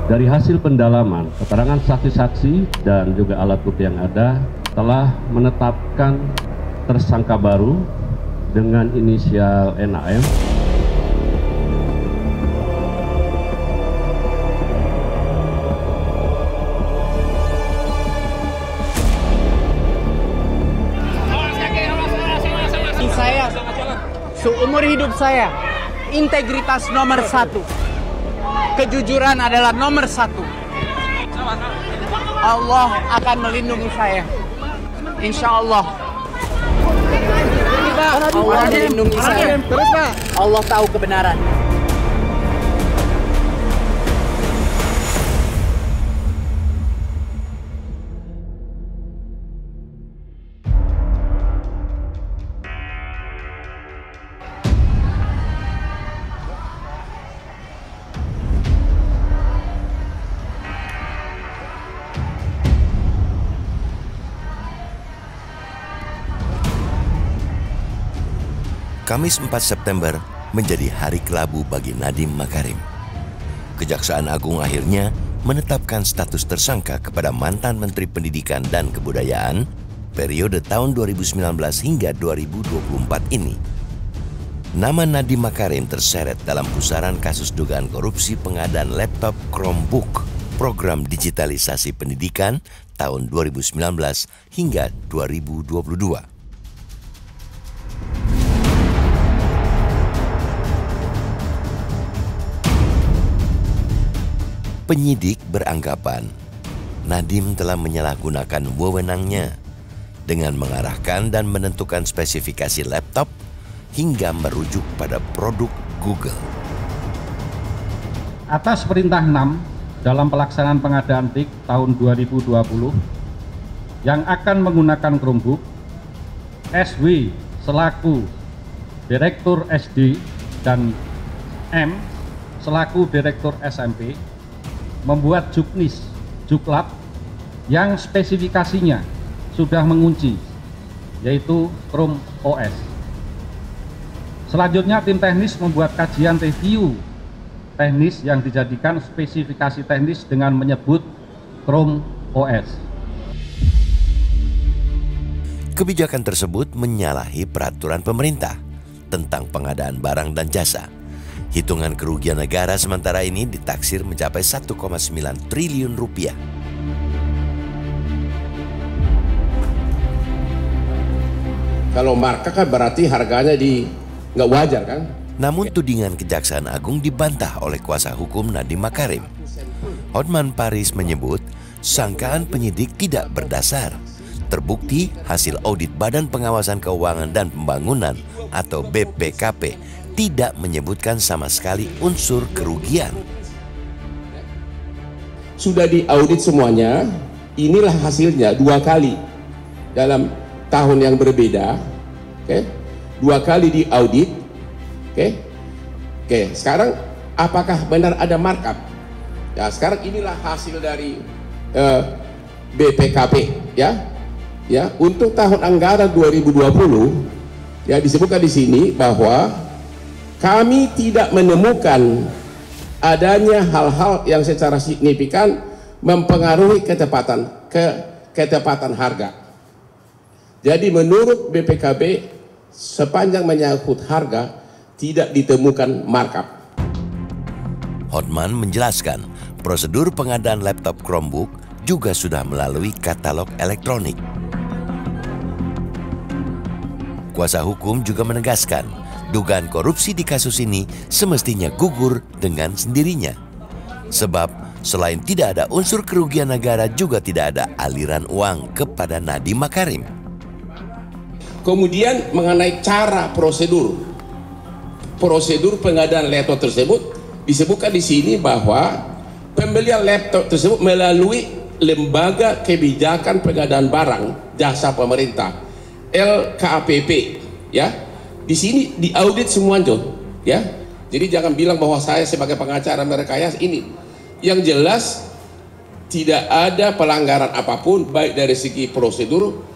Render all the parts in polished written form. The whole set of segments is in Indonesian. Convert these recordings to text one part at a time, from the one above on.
Dari hasil pendalaman, keterangan saksi-saksi dan juga alat bukti yang ada telah menetapkan tersangka baru dengan inisial NAM. Saya, seumur hidup saya, integritas nomor 1. Kejujuran adalah nomor 1. Allah akan melindungi saya. Insya Allah. Allah melindungi saya. Allah tahu kebenaran. Kamis 4 September menjadi hari kelabu bagi Nadiem Makarim. Kejaksaan Agung akhirnya menetapkan status tersangka kepada mantan Menteri Pendidikan dan Kebudayaan periode tahun 2019 hingga 2024 ini. Nama Nadiem Makarim terseret dalam pusaran kasus dugaan korupsi pengadaan laptop Chromebook program digitalisasi pendidikan tahun 2019 hingga 2022. Penyidik beranggapan Nadiem telah menyalahgunakan wewenangnya dengan mengarahkan dan menentukan spesifikasi laptop hingga merujuk pada produk Google. Atas perintah 6 dalam pelaksanaan pengadaan TIK tahun 2020 yang akan menggunakan Chromebook, SW selaku Direktur SD dan M selaku Direktur SMP membuat juknis, juklap yang spesifikasinya sudah mengunci, yaitu Chrome OS. Selanjutnya tim teknis membuat kajian review teknis yang dijadikan spesifikasi teknis dengan menyebut Chrome OS. Kebijakan tersebut menyalahi peraturan pemerintah tentang pengadaan barang dan jasa. Hitungan kerugian negara sementara ini ditaksir mencapai 1,9 triliun rupiah. Kalau marka kan berarti harganya nggak wajar kan? Namun tudingan Kejaksaan Agung dibantah oleh kuasa hukum Nadiem Makarim. Hotman Paris menyebut sangkaan penyidik tidak berdasar. Terbukti hasil audit Badan Pengawasan Keuangan dan Pembangunan atau BPKP tidak menyebutkan sama sekali unsur kerugian. Sudah diaudit semuanya, inilah hasilnya 2 kali dalam tahun yang berbeda, okay? 2 kali diaudit, okay? Sekarang apakah benar ada markup? Ya, sekarang inilah hasil dari BPKP, ya. Untuk tahun anggaran 2020, ya disebutkan di sini bahwa kami tidak menemukan adanya hal-hal yang secara signifikan mempengaruhi ketepatan harga. Jadi menurut BPKB sepanjang menyangkut harga tidak ditemukan markup. Hotman menjelaskan prosedur pengadaan laptop Chromebook juga sudah melalui katalog elektronik. Kuasa hukum juga menegaskan dugaan korupsi di kasus ini semestinya gugur dengan sendirinya. Sebab selain tidak ada unsur kerugian negara juga tidak ada aliran uang kepada Nadiem Makarim. Kemudian mengenai cara prosedur pengadaan laptop tersebut disebutkan di sini bahwa pembelian laptop tersebut melalui Lembaga Kebijakan Pengadaan Barang Jasa Pemerintah LKPP, ya. Di sini diaudit semuanya, ya. Jadi jangan bilang bahwa saya sebagai pengacara merekayasa ini. Yang jelas tidak ada pelanggaran apapun baik dari segi prosedur,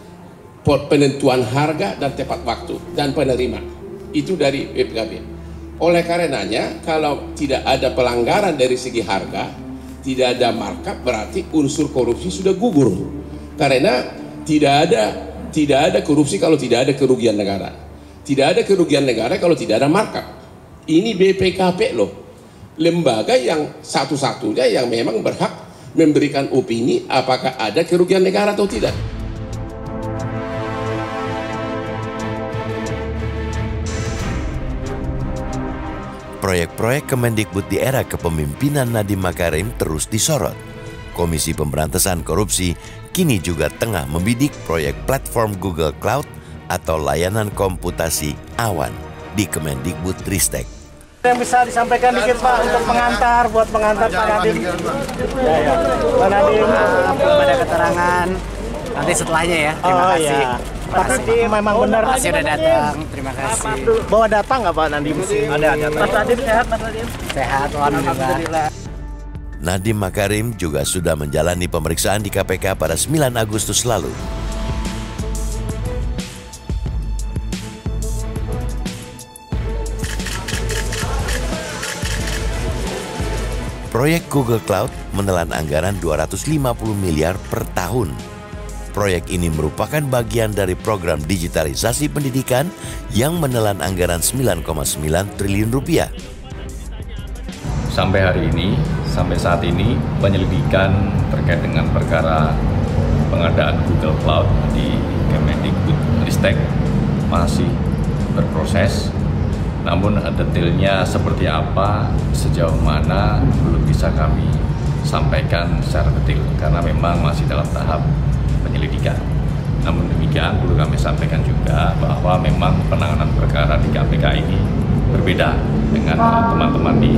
penentuan harga dan tepat waktu dan penerima. Itu dari BPKB. Oleh karenanya kalau tidak ada pelanggaran dari segi harga, tidak ada markup, berarti unsur korupsi sudah gugur. Karena tidak ada korupsi kalau tidak ada kerugian negara. Tidak ada kerugian negara kalau tidak ada markup. Ini BPKP loh, lembaga yang satu-satunya yang memang berhak memberikan opini apakah ada kerugian negara atau tidak. Proyek-proyek Kemendikbud di era kepemimpinan Nadiem Makarim terus disorot. Komisi Pemberantasan Korupsi kini juga tengah membidik proyek platform Google Cloud atau layanan komputasi awan di Kemendikbudristek. Yang bisa disampaikan dikit Pak untuk pengantar, buat pengantar Pak Nadiem. Ya. Pak Nadiem, belum ada keterangan. Nanti setelahnya ya. Terima kasih. Iya. Pak Nadiem memang benar. Terima kasih udah datang. Terima kasih. Bawa datang nggak Pak Nadiem? Ada. Mas Nadiem sehat, Mas Nadiem? Sehat, alhamdulillah. Nadiem Makarim juga sudah menjalani pemeriksaan di KPK pada 9 Agustus lalu. Proyek Google Cloud menelan anggaran 250 miliar per tahun. Proyek ini merupakan bagian dari program digitalisasi pendidikan yang menelan anggaran 9,9 triliun rupiah. Sampai hari ini, sampai saat ini, penyelidikan terkait dengan perkara pengadaan Google Cloud di Kemendikbudristek masih berproses. Namun detailnya seperti apa, sejauh mana belum bisa kami sampaikan secara detail karena memang masih dalam tahap penyelidikan. Namun demikian perlu kami sampaikan juga bahwa memang penanganan perkara di KPK ini berbeda dengan teman-teman di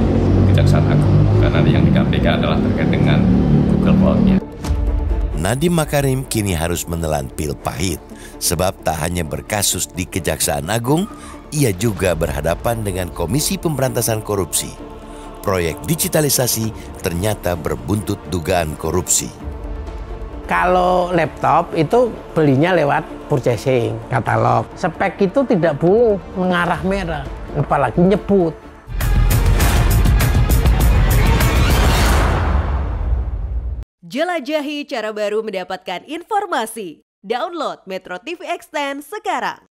Kejaksaan Agung karena yang di KPK adalah terkait dengan Google Cloud-nya. Nadiem Makarim kini harus menelan pil pahit sebab tak hanya berkasus di Kejaksaan Agung, ia juga berhadapan dengan Komisi Pemberantasan Korupsi. Proyek digitalisasi ternyata berbuntut dugaan korupsi. Kalau laptop itu belinya lewat purchasing, katalog. Spek itu tidak boleh mengarah merah, apalagi nyebut. Jelajahi cara baru mendapatkan informasi. Download Metro TV Extend sekarang.